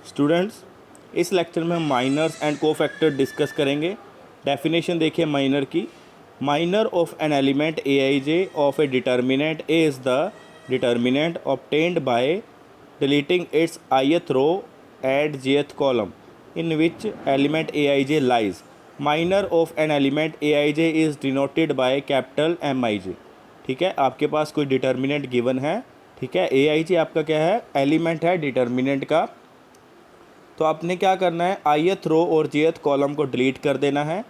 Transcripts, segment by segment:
Students, इस lecture में हम माइनर्स एंड कोफैक्टर डिस्कस करेंगे। डेफिनेशन देखिए माइनर की। Minor of an element A I j of a determinant a is the determinant obtained by deleting its ith row at jth column in which element A I j lies. Minor of an element A I J is denoted by capital M आई जे। ठीक है, आपके पास कोई determinant given है। ठीक है, ए आई जे आपका क्या है, एलिमेंट है डिटर्मिनेंट का। तो आपने क्या करना है, ith रो और jth कॉलम को डिलीट कर देना है।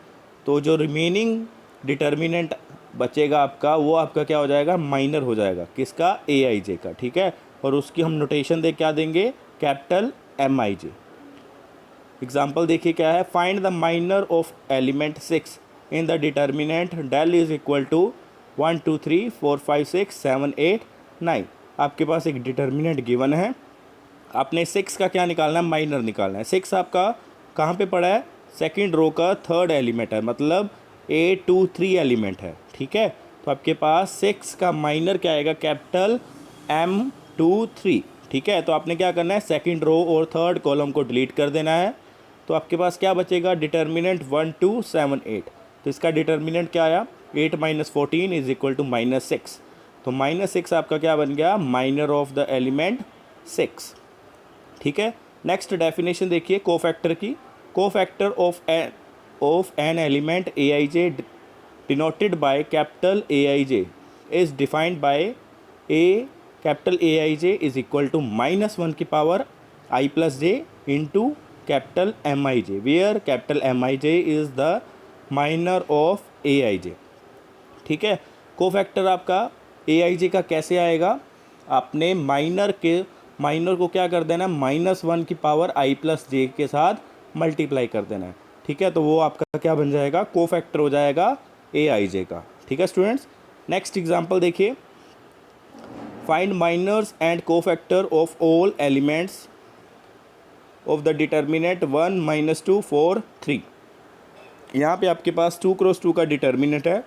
तो जो रिमेनिंग डिटर्मिनेंट बचेगा आपका, वो आपका क्या हो जाएगा, माइनर हो जाएगा। किसका, ए आई जे का। ठीक है, और उसकी हम नोटेशन दे क्या देंगे, कैपिटल एम आई जे। एग्जाम्पल देखिए क्या है, find the minor of element 6 in the determinant del is equal to 1 2 3 4 5 6 7 8 9। आपके पास एक डिटर्मिनेंट गिवन है, आपने 6 का क्या निकालना है, माइनर निकालना है। 6 आपका कहाँ पे पड़ा है, सेकंड रो का थर्ड एलिमेंट है, मतलब A23 एलिमेंट है। ठीक है, तो आपके पास 6 का माइनर क्या आएगा, कैपिटल M23। ठीक है, तो आपने क्या करना है, सेकंड रो और थर्ड कॉलम को डिलीट कर देना है। तो आपके पास क्या बचेगा, डिटर्मिनेंट 1 2 7 8। तो इसका डिटर्मिनेंट क्या आया, 8 - 14 इज इक्वल टू -6। तो -6 आपका क्या बन गया, माइनर ऑफ द एलिमेंट 6। ठीक है, नेक्स्ट डेफिनेशन देखिए कोफैक्टर की। Cofactor of an element A I J denoted by capital A I J is defined by a capital A I J is equal to -1 की power I plus J into capital M I J, where capital M I J is the minor of A आई जे। ठीक है, cofactor आपका ए आई जे का कैसे आएगा, आपने minor को क्या कर देना है, -1 की पावर आई प्लस जे के साथ मल्टीप्लाई कर देना है। ठीक है, तो वो आपका क्या बन जाएगा, कोफैक्टर हो जाएगा ए आई जे का। ठीक है स्टूडेंट्स, नेक्स्ट एग्जांपल देखिए, find minors and cofactor of all elements of the determinant 1 - 2 4 3। यहाँ पे आपके पास 2 × 2 का डिटर्मिनेंट है।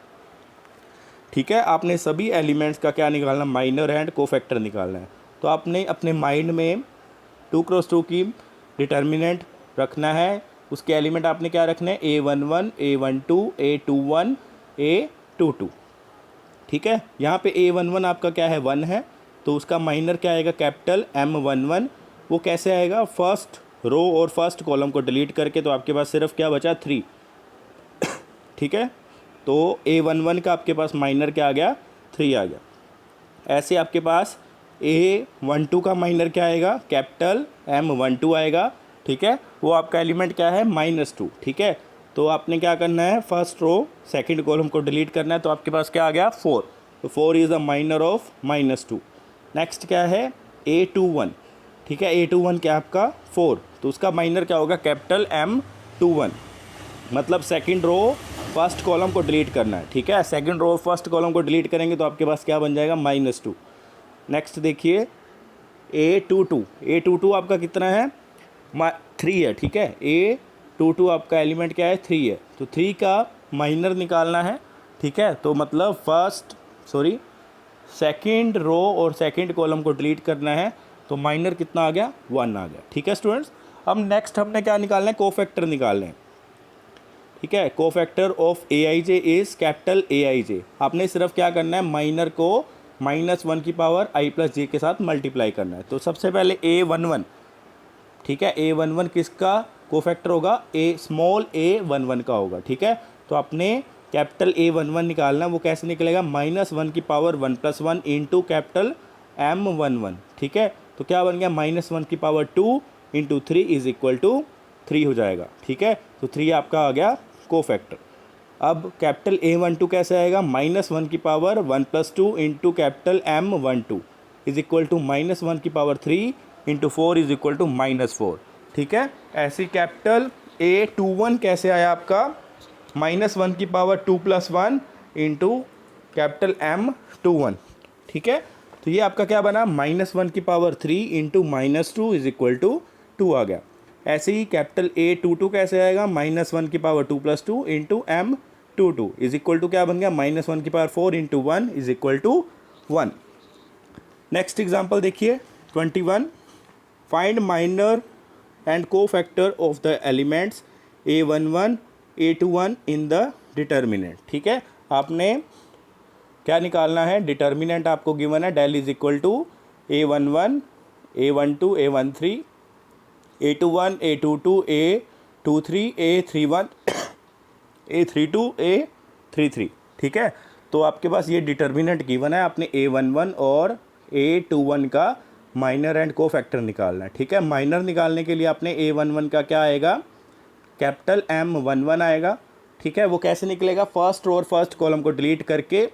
ठीक है, आपने सभी एलिमेंट्स का क्या निकालना, माइनर एंड कोफैक्टर निकालना है। तो आपने अपने माइंड में 2 × 2 की डिटर्मिनेंट रखना है। उसके एलिमेंट आपने क्या रखने हैं, A11 A12 A21 A22। ठीक है, यहाँ पे A11 आपका क्या है, 1 है, तो उसका माइनर क्या आएगा, कैपिटल M11। वो कैसे आएगा, फर्स्ट रो और फर्स्ट कॉलम को डिलीट करके, तो आपके पास सिर्फ क्या बचा, 3। ठीक है, तो A11 का आपके पास माइनर क्या आ गया, 3 आ गया। ऐसे आपके पास A12 का माइनर क्या आएगा, कैपिटल M12 आएगा। ठीक है, वो आपका एलिमेंट क्या है, -2। ठीक है, तो आपने क्या करना है, फर्स्ट रो सेकंड कॉलम को डिलीट करना है, तो आपके पास क्या आ गया, 4। तो 4 is the minor of -2। Next क्या है, A21। ठीक है, A21 क्या आपका 4, तो उसका माइनर क्या होगा, कैपिटल M21, मतलब सेकंड रो फर्स्ट कॉलम को डिलीट करना है। ठीक है, सेकंड रो फर्स्ट कॉलम को डिलीट करेंगे तो आपके पास क्या बन जाएगा, -2। नेक्स्ट देखिए A22 आपका कितना है, 3 है। ठीक है, A22 आपका एलिमेंट क्या है, 3 है, तो 3 का माइनर निकालना है। ठीक है, तो मतलब सेकंड रो और सेकंड कॉलम को डिलीट करना है, तो माइनर कितना आ गया, 1 आ गया। ठीक है स्टूडेंट्स, अब नेक्स्ट हमने क्या निकालना है, कोफैक्टर निकालना है। ठीक है, cofactor of A I J is capital A I J. आपने सिर्फ क्या करना है, माइनर को -1 की पावर आई प्लस जे के साथ मल्टीप्लाई करना है। तो सबसे पहले A11। ठीक है, A11 किसका कोफैक्टर होगा, स्मॉल a11 का होगा। ठीक है, तो आपने कैपिटल A11 निकालना, वो कैसे निकलेगा, -1 की पावर 1 + 1 इंटू कैपिटल M11। ठीक है, तो क्या बन गया, -1 की power 2 into 3 is equal to 3 हो जाएगा। ठीक है, तो 3 आपका आ गया कोफैक्टर। अब कैपिटल A12 कैसे आएगा, -1 की power 1 + 2 into capital M12 is equal to -1 की power 3 into 4 is equal to -4। ठीक है, ऐसी कैपिटल A21 कैसे आया आपका, -1 की पावर 2 + 1 इंटू कैपिटल M21। ठीक है, तो ये आपका क्या बना, -1 की power 3 into -2 is equal to 2 आ गया। ऐसे ही कैपिटल A22 कैसे आएगा, -1 की power 2 + 2 into M22 is equal to क्या बन गया, -1 की power 4 into 1 is equal to 1। Next example देखिए 21, find minor and cofactor of the elements A11 A21 in the determinant. ठीक है, आपने क्या निकालना है, डिटर्मिनेंट आपको गिवन है del is equal to A11 A12 A13 A21 A22 A23 A31 A32 A33। ठीक है, तो आपके पास ये डिटर्मिनेंट गिवन है, आपने A11 और A21 का माइनर एंड को फैक्टर निकालना है। ठीक है, माइनर निकालने के लिए आपने A11 का क्या आएगा, कैपिटल M11 आएगा। ठीक है, वो कैसे निकलेगा, फर्स्ट रो और फर्स्ट कॉलम को डिलीट करके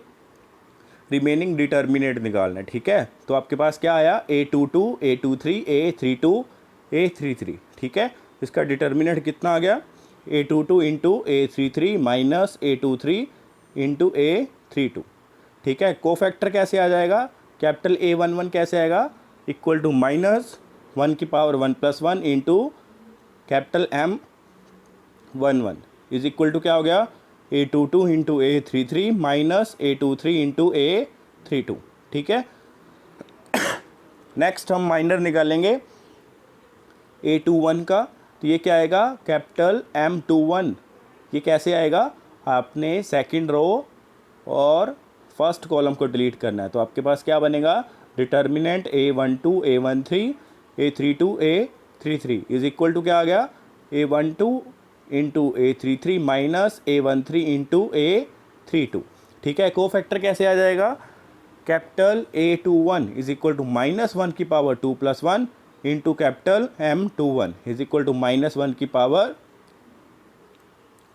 रिमेनिंग डिटर्मिनेंट निकालना है। ठीक है, तो आपके पास क्या आया, A22 A23 A32 A33। ठीक है, इसका डिटर्मिनेंट कितना आ गया, A22 into A33 minus A23 into A32। ठीक है, कोफैक्टर कैसे आ जाएगा, कैपिटल A11 कैसे आएगा, इक्वल टू माइनस 1 की power 1 plus 1 into capital M11 is equal to क्या हो गया, A22 into A33 minus A23 into A32। ठीक है, नेक्स्ट हम माइनर निकालेंगे A21 का, तो ये क्या आएगा, कैपिटल M21। ये कैसे आएगा, आपने सेकंड रो और फर्स्ट कॉलम को डिलीट करना है, तो आपके पास क्या बनेगा, determinant A12 A13 A32 A33 is equal to क्या आ गया, A12 into A33 minus A13 into A32। ठीक है, को फैक्टर कैसे आ जाएगा, capital A21 is equal to minus 1 की power 2 plus 1 into capital M21 is equal to minus 1 की पावर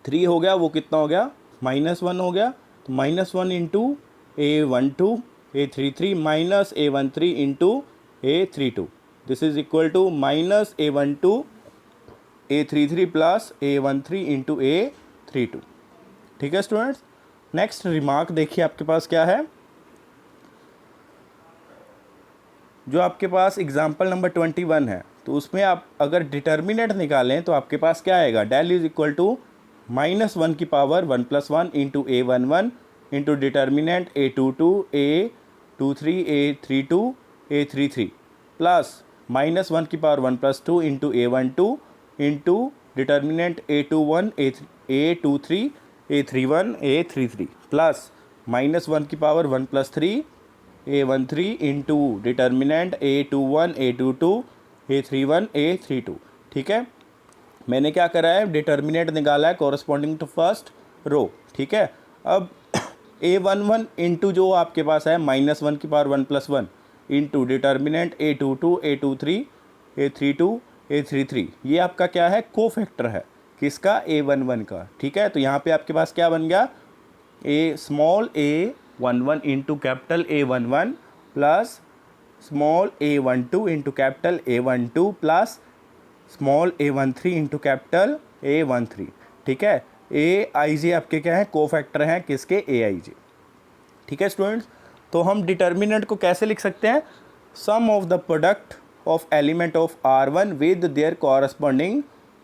3 हो गया, वो कितना हो गया, -1 हो गया, तो -1 into A12 A33 minus A13 into A32 this is equal to minus A12 A33 plus A13 into A32। ठीक है स्टूडेंट्स, नेक्स्ट रिमार्क देखिए आपके पास क्या है, जो आपके पास एग्जाम्पल नंबर 21 है, तो उसमें आप अगर डिटर्मिनेंट निकालें तो आपके पास क्या आएगा, डेल इज इक्वल टू -1 की power 1 plus 1 into A11 into determinant A22 A23 A32 A33 plus -1 की power 1 plus 2 into A12 into determinant A21 A23 A31 A33 plus -1 की power 1 plus 3 A13 into determinant A21 A22 A31 A32। ठीक है, मैंने क्या करा है, determinant निकाला है कॉरस्पॉन्डिंग टू फर्स्ट रो। ठीक है, अब A11 इंटू जो आपके पास है -1 की power 1 plus 1 into determinant A22 A23 A32 A33, ये आपका क्या है, को फैक्टर है किसका, A11 का। ठीक है, तो यहाँ पे आपके पास क्या बन गया, small A11 into capital A11 plus small A12 into capital A12 plus small A13 into capital A13। ठीक है, AIJ आपके क्या है, को फैक्टर हैं किसके, AIJ। ठीक है स्टूडेंट्स, तो हम डिटर्मिनेंट को कैसे लिख सकते हैं, sum of the product of element of R1 with their corresponding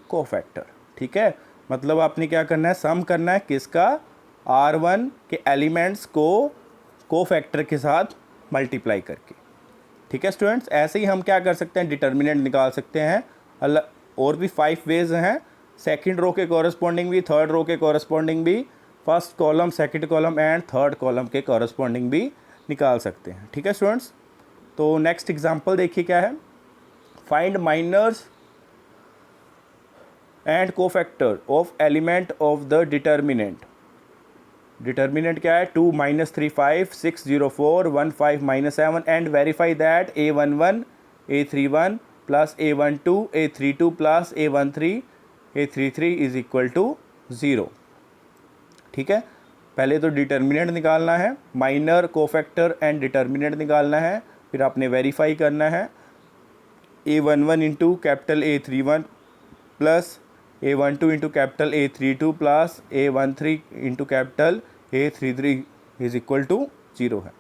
cofactor. ठीक है, मतलब आपने क्या करना है, सम करना है किसका, R1 के एलिमेंट्स को फैक्टर के साथ मल्टीप्लाई करके। ठीक है स्टूडेंट्स, ऐसे ही हम क्या कर सकते हैं, डिटर्मिनेंट निकाल सकते हैं, और भी 5 वेज हैं, सेकंड रो के कॉरस्पॉन्डिंग भी, थर्ड रो के कॉरस्पॉन्डिंग भी, first column second column and third column के कॉरस्पॉन्डिंग भी निकाल सकते हैं। ठीक है स्टूडेंट्स, तो नेक्स्ट एग्जांपल देखिए क्या है, find minors and cofactor of element of the determinant. Determinant क्या है, 2 -3 5 6 0 4 1 5 -7 and verify that A11 A31 plus A12 A32 plus A13 A33 is equal to 0। ठीक है, पहले तो डिटर्मिनेंट निकालना है, माइनर कोफैक्टर एंड डिटर्मिनेंट निकालना है, फिर आपने वेरीफाई करना है A11 into capital A31 plus A12 into capital A32 plus A13 into capital A33 is equal to 0 है।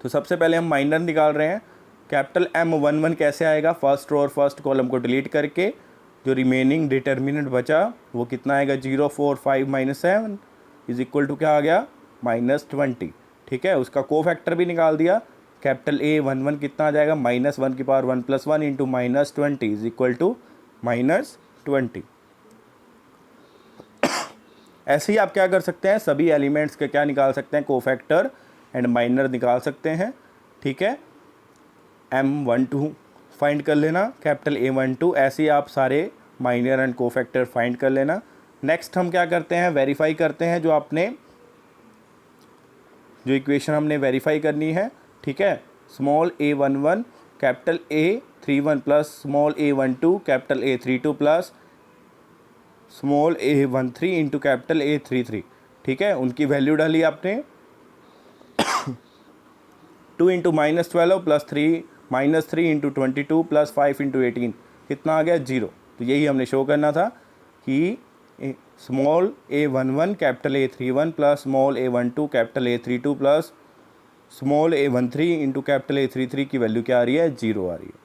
तो सबसे पहले हम माइनर निकाल रहे हैं, कैपिटल M11 कैसे आएगा, फर्स्ट रो और फर्स्ट कॉलम को डिलीट करके जो रिमेनिंग डिटर्मिनेंट बचा वो कितना आएगा, 0 4 5 -7 इज इक्वल टू क्या आ गया, -20। ठीक है, उसका को फैक्टर भी निकाल दिया, कैपिटल A11 कितना आ जाएगा, -1 + 1 इंटू -20 इज इक्वल टू -20। ऐसे ही आप क्या कर सकते हैं, सभी एलिमेंट्स के क्या निकाल सकते हैं, कोफैक्टर एंड माइनर निकाल सकते हैं। ठीक है, M12 फाइंड कर लेना, कैपिटल A12, ऐसे ही आप सारे माइनर एंड कोफैक्टर फाइंड कर लेना। नेक्स्ट हम क्या करते हैं, वेरीफाई करते हैं जो इक्वेशन हमने वेरीफाई करनी है। ठीक है, small a11 capital A31 plus small a12 capital A32 plus small a13 into capital A33। ठीक है, उनकी वैल्यू डाली आपने 2 into -12 plus 3 into 22 plus 5 into 18 कितना आ गया, 0। तो यही हमने शो करना था कि small a11 capital A31 plus small a12 capital A32 plus small a13 into capital A33 की वैल्यू क्या आ रही है, 0 आ रही है।